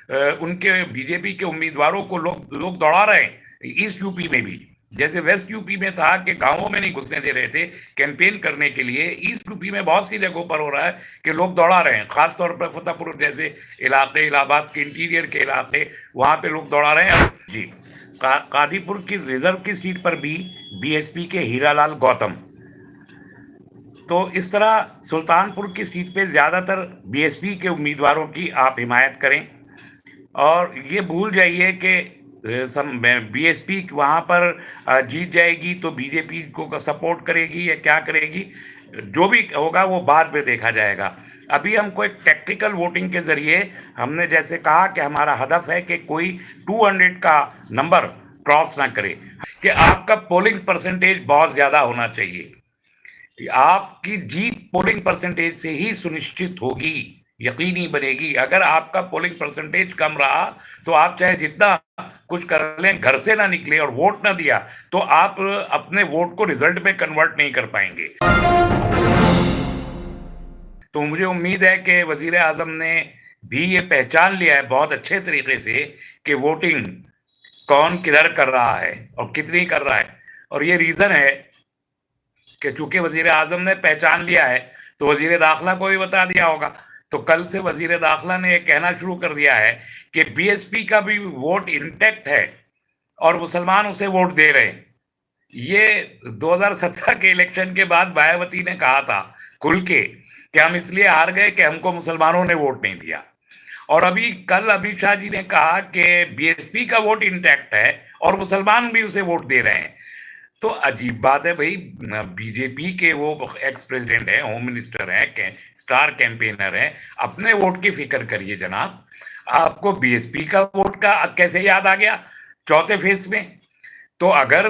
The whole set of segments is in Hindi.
उनके बीजेपी के उम्मीदवारों को लोग लोग दौड़ा रहे हैं ईस्ट यूपी में भी। जैसे वेस्ट यूपी में था कि गांवों में नहीं घुसने दे रहे थे कैंपेन करने के लिए, ईस्ट यूपी में बहुत सी जगहों पर हो रहा है कि लोग दौड़ा रहे हैं, खासतौर पर फतेहपुर जैसे इलाके, इलाहाबाद के इंटीरियर के इलाके, वहां पे लोग दौड़ा रहे हैं जी। कादीपुर की रिजर्व की सीट पर भी बीएसपी के हीरालाल गौतम। तो इस तरह सुल्तानपुर की सीट पे ज्यादातर बीएसपी के उम्मीदवारों की आप हिमायत करें, और ये भूल जाइए कि बीएसपी वहां पर जीत जाएगी तो बीजेपी को सपोर्ट करेगी या क्या करेगी, जो भी होगा वो बाद में देखा जाएगा। अभी हमको एक टेक्निकल वोटिंग के जरिए, हमने जैसे कहा कि हमारा हदफ है कि कोई 200 का नंबर क्रॉस ना करे, कि आपका पोलिंग परसेंटेज बहुत ज्यादा होना चाहिए। आपकी जीत पोलिंग परसेंटेज से ही सुनिश्चित होगी, यकीनी बनेगी। अगर आपका पोलिंग परसेंटेज कम रहा तो आप चाहे जितना कुछ कर लें, घर से ना निकले और वोट ना दिया, तो आप अपने वोट को रिजल्ट में कन्वर्ट नहीं कर पाएंगे। तो मुझे उम्मीद है कि वजीर आजम ने भी ये पहचान लिया है बहुत अच्छे तरीके से कि वोटिंग कौन किधर कर रहा है और कितनी कर रहा है। और ये रीजन है कि चूंकि वजीर आजम ने पहचान लिया है तो वजीर दाखिला को भी बता दिया होगा। तो कल से वजीर दाखिला ने कहना शुरू कर दिया है कि बीएसपी का भी वोट इंटैक्ट है और मुसलमान उसे वोट दे रहे हैं। ये 2017 के इलेक्शन के बाद मायावती ने कहा था खुल के कि हम इसलिए हार गए कि हमको मुसलमानों ने वोट नहीं दिया, और अभी कल अमित शाह जी ने कहा कि बीएसपी का वोट इंटैक्ट है और मुसलमान भी उसे वोट दे रहे हैं। तो अजीब बात है भाई, बीजेपी के वो एक्स प्रेसिडेंट है, होम मिनिस्टर है, स्टार कैंपेनर है, अपने वोट की फिक्र करिए जनाब। आपको बीएसपी का वोट का कैसे याद आ गया चौथे फेज में? तो अगर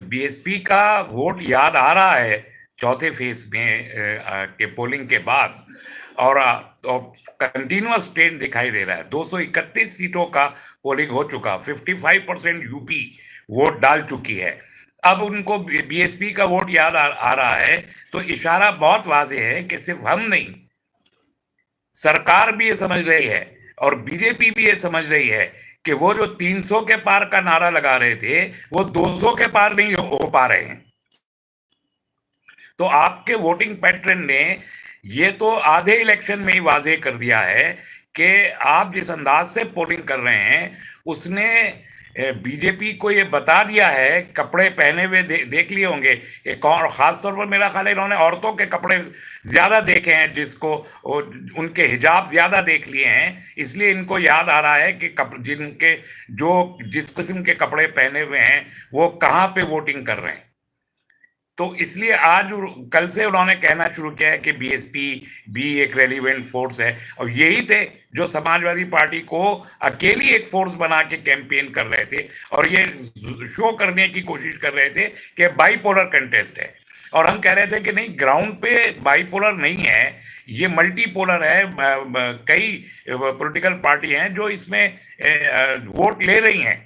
बीएसपी का वोट याद आ रहा है चौथे फेज में के पोलिंग के बाद, और तो कंटिन्यूअस ट्रेंड दिखाई दे रहा है, 231 सीटों का पोलिंग हो चुका, 55% यूपी वोट डाल चुकी है, अब उनको बीएसपी का वोट याद आ रहा है, तो इशारा बहुत वाजे है कि सिर्फ हम नहीं, सरकार भी ये समझ रही है और बीजेपी भी ये समझ रही है कि वो जो 300 के पार का नारा लगा रहे थे वो 200 के पार नहीं हो पा रहे हैं। तो आपके वोटिंग पैटर्न ने ये तो आधे इलेक्शन में ही वाजे कर दिया है कि आप जिस अंदाज से पोलिंग कर रहे हैं उसने बीजेपी को ये बता दिया है। कपड़े पहने हुए देख लिए होंगे कौन, खासतौर पर मेरा ख्याल है इन्होंने औरतों के कपड़े ज्यादा देखे हैं, जिसको उनके हिजाब ज्यादा देख लिए हैं, इसलिए इनको याद आ रहा है कि जिनके जो जिस किस्म के कपड़े पहने हुए हैं वो कहाँ पे वोटिंग कर रहे हैं। तो इसलिए आज कल से उन्होंने कहना शुरू किया है कि बीएसपी भी एक रेलिवेंट फोर्स है, और यही थे जो समाजवादी पार्टी को अकेली एक फोर्स बना के कैंपेन कर रहे थे और ये शो करने की कोशिश कर रहे थे कि बाइपोलर कंटेस्ट है। और हम कह रहे थे कि नहीं, ग्राउंड पे बाइपोलर नहीं है, ये मल्टीपोलर है। कई पॉलिटिकल पार्टी हैं जो इसमें वोट ले रही हैं।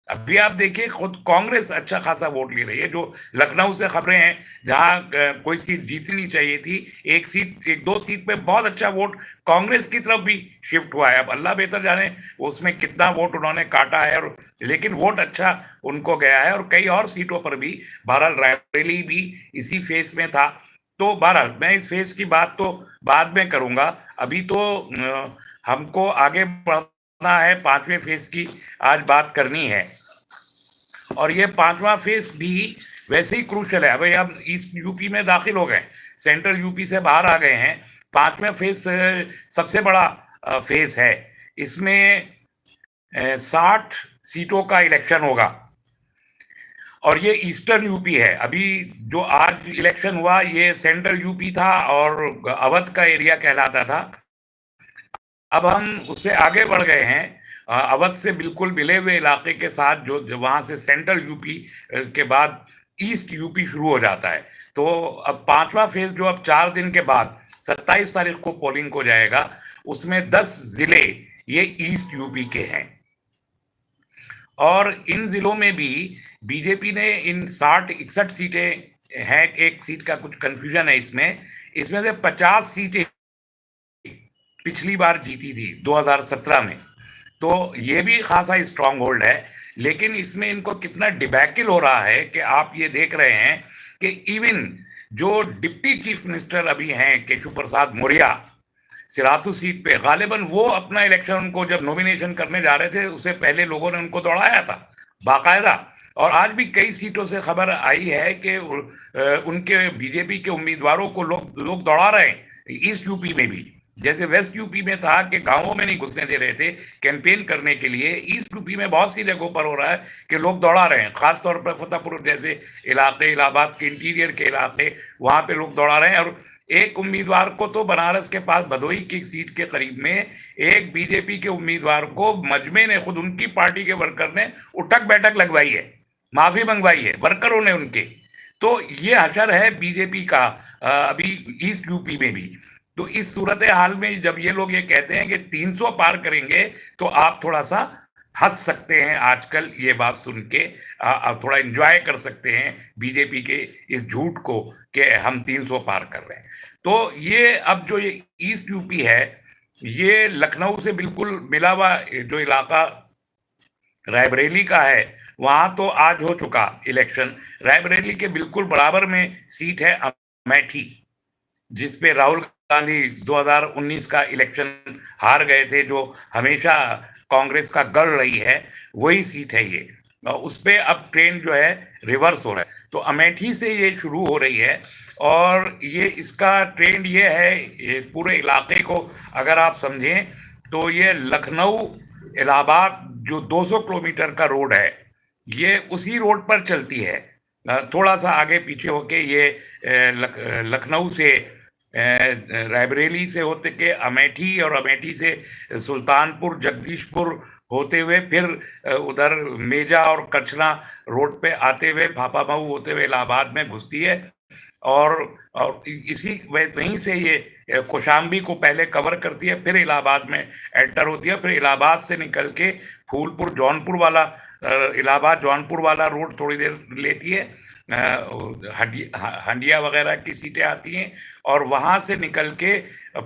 अभी आप देखिए खुद कांग्रेस अच्छा खासा वोट ले रही है, जो लखनऊ से खबरें हैं जहां कोई सीट जीतनी चाहिए थी, एक दो सीट पे बहुत अच्छा वोट कांग्रेस की तरफ भी शिफ्ट हुआ है। अब अल्लाह बेहतर जाने उसमें कितना वोट उन्होंने काटा है, और लेकिन वोट अच्छा उनको गया है। और कई और सीटों पर भी, बहरहाल रायबरेली भी इसी फेस में था। तो बहरहाल मैं इस फेस की बात तो बाद में करूंगा, अभी तो हमको आगे बढ़ना है, पांचवें फेज की आज बात करनी है। और ये पांचवा फेज भी वैसे ही क्रूशल है। भाई अब ईस्ट यूपी में दाखिल हो गए, सेंट्रल यूपी से बाहर आ गए हैं, पांचवें फेज सबसे बड़ा फेज है। इसमें 60 सीटों का इलेक्शन होगा, और ये ईस्टर्न यूपी है। अभी जो आज इलेक्शन हुआ ये सेंट्रल यूपी था और अवध का एरिया कहलाता था। अब हम उससे आगे बढ़ गए हैं, अवध से बिल्कुल मिले हुए इलाके के साथ, जो वहां से सेंट्रल यूपी के बाद ईस्ट यूपी शुरू हो जाता है। तो अब पांचवा फेज जो अब 4 दिन के बाद 27 तारीख को पोलिंग हो जाएगा, उसमें 10 जिले ये ईस्ट यूपी के हैं। और इन जिलों में भी बीजेपी ने इन 61 सीटें हैं, एक सीट का कुछ कंफ्यूजन है इसमें से 50 सीटें पिछली बार जीती थी 2017 में, तो ये भी खासा स्ट्रांग होल्ड है। लेकिन इसमें इनको कितना डिबैकल हो रहा है कि आप ये देख रहे हैं कि इवन जो डिप्टी चीफ मिनिस्टर अभी हैं केशव प्रसाद मौर्य, सिराथू सीट पे, गालिबन वो अपना इलेक्शन, उनको जब नॉमिनेशन करने जा रहे थे उससे पहले लोगों ने उनको दौड़ाया था बाकायदा। और आज भी कई सीटों से खबर आई है कि उनके बीजेपी के उम्मीदवारों को लोग लोग दौड़ा रहे हैं ईस्ट यूपी में भी। जैसे वेस्ट यूपी में था कि गांवों में नहीं घुसने दे रहे थे कैंपेन करने के लिए, ईस्ट यूपी में बहुत सी जगहों पर हो रहा है कि लोग दौड़ा रहे हैं, खासतौर पर फतेहपुर जैसे इलाके, इलाहाबाद के इंटीरियर के इलाके, वहां पे लोग दौड़ा रहे हैं। और एक उम्मीदवार को तो बनारस के पास भदोही की सीट के करीब में एक बीजेपी के उम्मीदवार को मजमे ने, खुद उनकी पार्टी के वर्कर ने उठक बैठक लगवाई है, माफी मंगवाई है वर्करों ने उनके। तो ये हशर है बीजेपी का अभी ईस्ट यूपी में भी। तो इस सूरत हाल में जब ये लोग ये कहते हैं कि 300 पार करेंगे, तो आप थोड़ा सा हंस सकते हैं आजकल ये बात सुन के, आप थोड़ा एंजॉय कर सकते हैं बीजेपी के इस झूठ को कि हम 300 पार कर रहे हैं। तो ये अब जो ये ईस्ट यूपी है, ये लखनऊ से बिल्कुल मिला हुआ जो इलाका रायबरेली का है, वहां तो आज हो चुका इलेक्शन। रायबरेली के बिल्कुल बराबर में सीट है अमेठी, जिसपे राहुल गांधी 2019 का इलेक्शन हार गए थे, जो हमेशा कांग्रेस का गढ़ रही है, वही सीट है ये। और उस पे अब ट्रेंड जो है रिवर्स हो रहा है। तो अमेठी से ये शुरू हो रही है, और ये इसका ट्रेंड ये है, ये पूरे इलाके को अगर आप समझें तो ये लखनऊ इलाहाबाद जो 200 किलोमीटर का रोड है, ये उसी रोड पर चलती है। थोड़ा सा आगे पीछे होके ये लखनऊ से रायबरेली से होते के अमेठी, और अमेठी से सुल्तानपुर जगदीशपुर होते हुए फिर उधर मेजा और कचना रोड पे आते हुए फाफामऊ होते हुए इलाहाबाद में घुसती है। और इसी वहीं से ये कौशाम्बी को पहले कवर करती है, फिर इलाहाबाद में एंटर होती है, फिर इलाहाबाद से निकल के फूलपुर जौनपुर वाला, इलाहाबाद जौनपुर वाला रोड थोड़ी देर लेती है, हंडिया वगैरह की सीटें आती हैं, और वहां से निकल के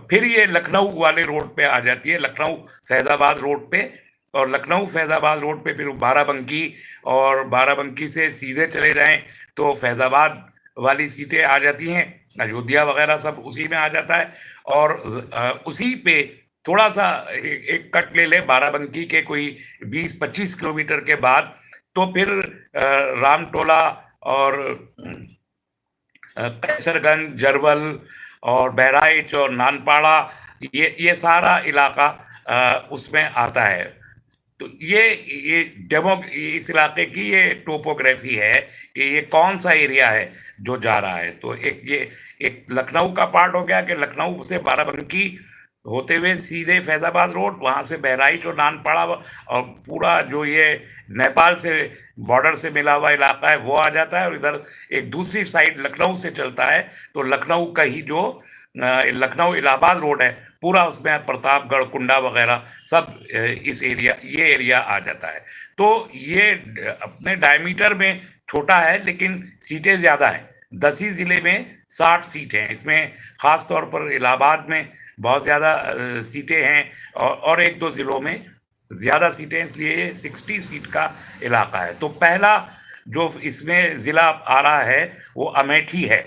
फिर ये लखनऊ वाले रोड पे आ जाती है, लखनऊ फैजाबाद रोड पे। और लखनऊ फैजाबाद रोड पे फिर बाराबंकी, और बाराबंकी से सीधे चले जाएं तो फैजाबाद वाली सीटें आ जाती हैं, अयोध्या वगैरह सब उसी में आ जाता है। और उसी पे थोड़ा सा एक कट ले ले बाराबंकी के कोई 20-25 किलोमीटर के बाद, तो फिर रामटोला और कैसरगंज, जरवल और बहराइच और नानपाड़ा, ये सारा इलाका उसमें आता है। तो ये इस इलाके की ये टोपोग्राफी है कि ये कौन सा एरिया है जो जा रहा है। तो एक लखनऊ का पार्ट हो गया कि लखनऊ से बाराबंकी होते हुए सीधे फैजाबाद रोड, वहां से बहराइच और नानपाड़ा, और पूरा जो ये नेपाल से बॉर्डर से मिला हुआ इलाका है वो आ जाता है। और इधर एक दूसरी साइड लखनऊ से चलता है, तो लखनऊ का ही जो लखनऊ इलाहाबाद रोड है पूरा, उसमें प्रतापगढ़, कुंडा वगैरह सब ये एरिया आ जाता है। तो ये अपने डायमीटर में छोटा है लेकिन सीटें ज्यादा हैं। 10 ही जिले में 60 सीटें हैं इसमें, खास तौर पर इलाहाबाद में बहुत ज्यादा सीटें हैं, और एक दो जिलों में ज्यादा सीटें, इसलिए ये 60 सीट का इलाका है। तो पहला जो इसमें जिला आ रहा है वो अमेठी है।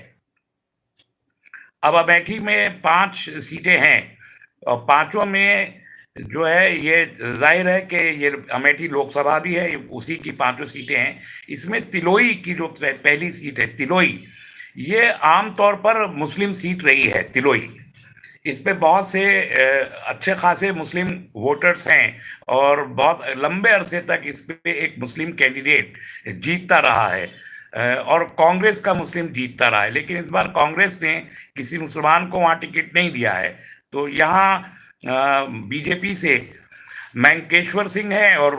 अब अमेठी में 5 सीटें हैं, और पांचों में जो है ये जाहिर है कि ये अमेठी लोकसभा भी है, उसी की 5 सीटें हैं। इसमें तिलोई की जो पहली सीट है, तिलोई, ये आमतौर पर मुस्लिम सीट रही है तिलोई। इस पे बहुत से अच्छे खासे मुस्लिम वोटर्स हैं, और बहुत लंबे अरसे तक इस पे एक मुस्लिम कैंडिडेट जीतता रहा है, और कांग्रेस का मुस्लिम जीतता रहा है। लेकिन इस बार कांग्रेस ने किसी मुसलमान को वहां टिकट नहीं दिया है। तो यहाँ बीजेपी से मैंकेश्वर सिंह है, और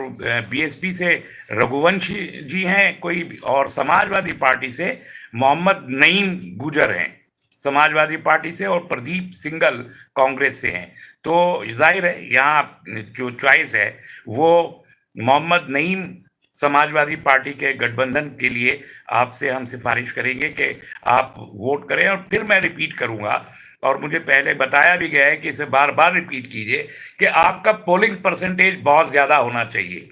बीएसपी से रघुवंशी जी हैं कोई, और समाजवादी पार्टी से मोहम्मद नईम गुजर हैं समाजवादी पार्टी से, और प्रदीप सिंगल कांग्रेस से हैं। तो जाहिर है यहाँ जो चॉइस है वो मोहम्मद नईम समाजवादी पार्टी के गठबंधन के लिए आपसे हम सिफारिश करेंगे कि आप वोट करें। और फिर मैं रिपीट करूंगा और मुझे पहले बताया भी गया है कि इसे बार बार रिपीट कीजिए कि आपका पोलिंग परसेंटेज बहुत ज्यादा होना चाहिए।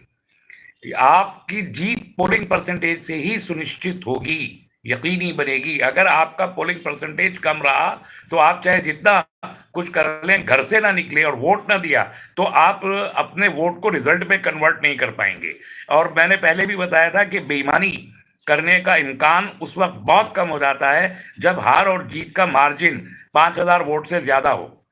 आपकी जीत पोलिंग परसेंटेज से ही सुनिश्चित होगी, यकीनी बनेगी। अगर आपका पोलिंग परसेंटेज कम रहा तो आप चाहे जितना कुछ कर लें, घर से ना निकले और वोट ना दिया, तो आप अपने वोट को रिजल्ट में कन्वर्ट नहीं कर पाएंगे। और मैंने पहले भी बताया था कि बेईमानी करने का इम्कान उस वक्त बहुत कम हो जाता है जब हार और जीत का मार्जिन 5,000 वोट से ज्यादा हो,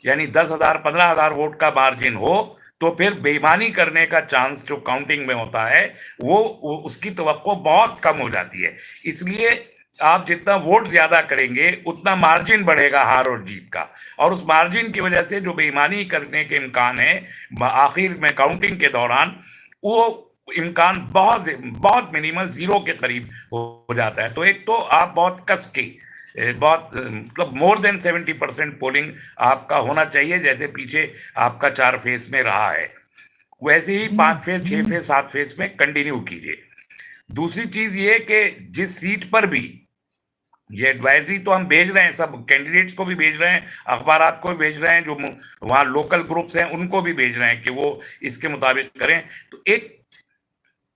यानी 10,000 15,000 वोट का मार्जिन हो, तो फिर बेईमानी करने का चांस जो काउंटिंग में होता है वो उसकी तवक्को बहुत कम हो जाती है। इसलिए आप जितना वोट ज्यादा करेंगे उतना मार्जिन बढ़ेगा हार और जीत का, और उस मार्जिन की वजह से जो बेईमानी करने के इम्कान है आखिर में काउंटिंग के दौरान, वो इम्कान बहुत बहुत मिनिमल, जीरो के करीब हो जाता है। तो एक तो आप बहुत कस के बहुत मतलब मोर देन 70% पोलिंग आपका होना चाहिए, जैसे पीछे आपका 4 फेज में रहा है वैसे ही 5 फेज 6 फेज 7 फेज में कंटिन्यू कीजिए। दूसरी चीज ये कि जिस सीट पर भी ये एडवाइजरी तो हम भेज रहे हैं, सब कैंडिडेट्स को भी भेज रहे हैं, अखबारात को भी भेज रहे हैं, जो वहाँ लोकल ग्रुप्स हैं उनको भी भेज रहे हैं कि वो इसके मुताबिक करें। तो एक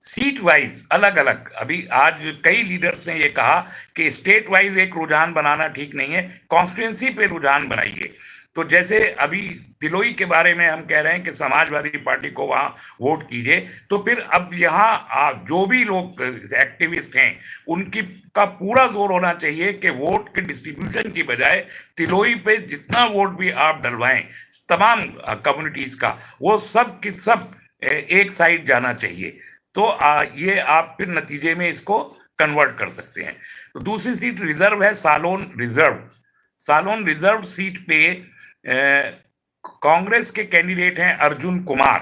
सीट वाइज अलग अलग, अभी आज कई लीडर्स ने ये कहा कि स्टेट वाइज एक रुझान बनाना ठीक नहीं है, कॉन्स्टिट्यूंसी पे रुझान बनाइए। तो जैसे अभी तिलोई के बारे में हम कह रहे हैं कि समाजवादी पार्टी को वहां वोट कीजिए, तो फिर अब यहाँ जो भी लोग एक्टिविस्ट हैं उनकी का पूरा जोर होना चाहिए कि वोट के डिस्ट्रीब्यूशन की बजाय तिलोई पे जितना वोट भी आप डलवाएं तमाम कम्युनिटीज का, वो सब की सब एक साइड जाना चाहिए। तो ये आप फिर नतीजे में इसको कन्वर्ट कर सकते हैं। तो दूसरी सीट रिजर्व है, salon reserve. Salon reserve seat पे कांग्रेस के कैंडिडेट हैं अर्जुन कुमार।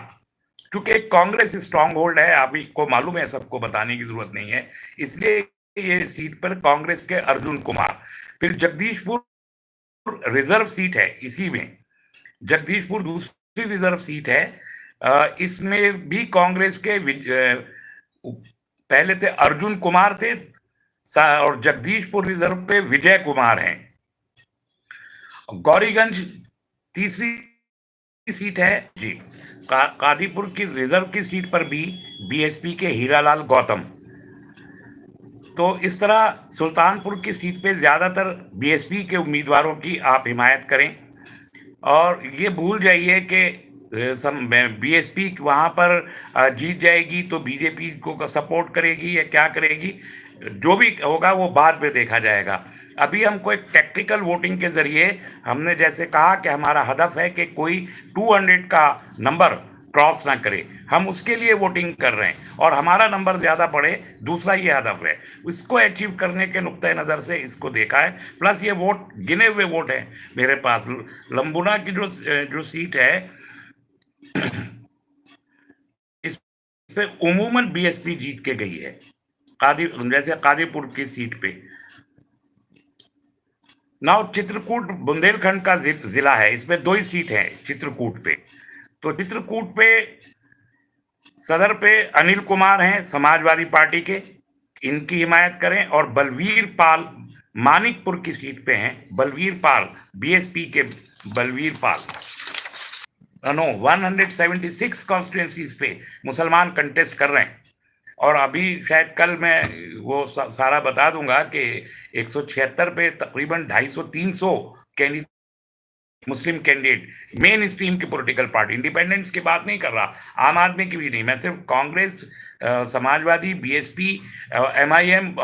क्योंकि कांग्रेस स्ट्रांग होल्ड है, आपको मालूम है, सबको बताने की जरूरत नहीं है, इसलिए ये सीट पर कांग्रेस के अर्जुन कुमार। फिर जगदीशपुर रिजर्व सीट है, इसी में जगदीशपुर दूसरी रिजर्व सीट है। इसमें भी कांग्रेस के पहले थे अर्जुन कुमार थे, और जगदीशपुर रिजर्व पे विजय कुमार हैं। गौरीगंज तीसरी सीट है जी। कादीपुर की रिजर्व की सीट पर भी बीएसपी के हीरालाल गौतम। तो इस तरह सुल्तानपुर की सीट पे ज्यादातर बीएसपी के उम्मीदवारों की आप हिमायत करें, और ये भूल जाइए कि बीएसपी वहां पर जीत जाएगी तो बीजेपी को सपोर्ट करेगी या क्या करेगी, जो भी होगा वो बाद में देखा जाएगा। अभी हमको एक टेक्निकल वोटिंग के जरिए, हमने जैसे कहा कि हमारा हदफ है कि कोई 200 का नंबर क्रॉस ना करे, हम उसके लिए वोटिंग कर रहे हैं और हमारा नंबर ज्यादा बढ़े, दूसरा ये हदफ है। इसको अचीव करने के नुक्ते नजर से इसको देखा है। प्लस ये वोट गिने हुए वोट है मेरे पास। लंबुना की जो सीट है इस पे उमूमन बीएसपी जीत के गई है, जैसे कादीपुर की सीट पे। नाउ चित्रकूट बुंदेलखंड का जिला है, इसमें 2 ही सीट है चित्रकूट पे। तो चित्रकूट पे सदर पे अनिल कुमार हैं समाजवादी पार्टी के, इनकी हिमायत करें। और बलवीर पाल मानिकपुर की सीट पे हैं, बलवीर पाल बीएसपी के बलवीर पाल। नो 176 कॉन्स्टिट्यूंसीज पे मुसलमान कंटेस्ट कर रहे हैं, और अभी शायद कल मैं वो सारा बता दूंगा कि 176 पे तकरीबन 250-300 कैंडिडेट, मुस्लिम कैंडिडेट, मेन स्ट्रीम की पॉलिटिकल पार्टी, इंडिपेंडेंट्स की बात नहीं कर रहा, आम आदमी की भी नहीं, मैं सिर्फ कांग्रेस, समाजवादी, बीएसपी, एमआईएम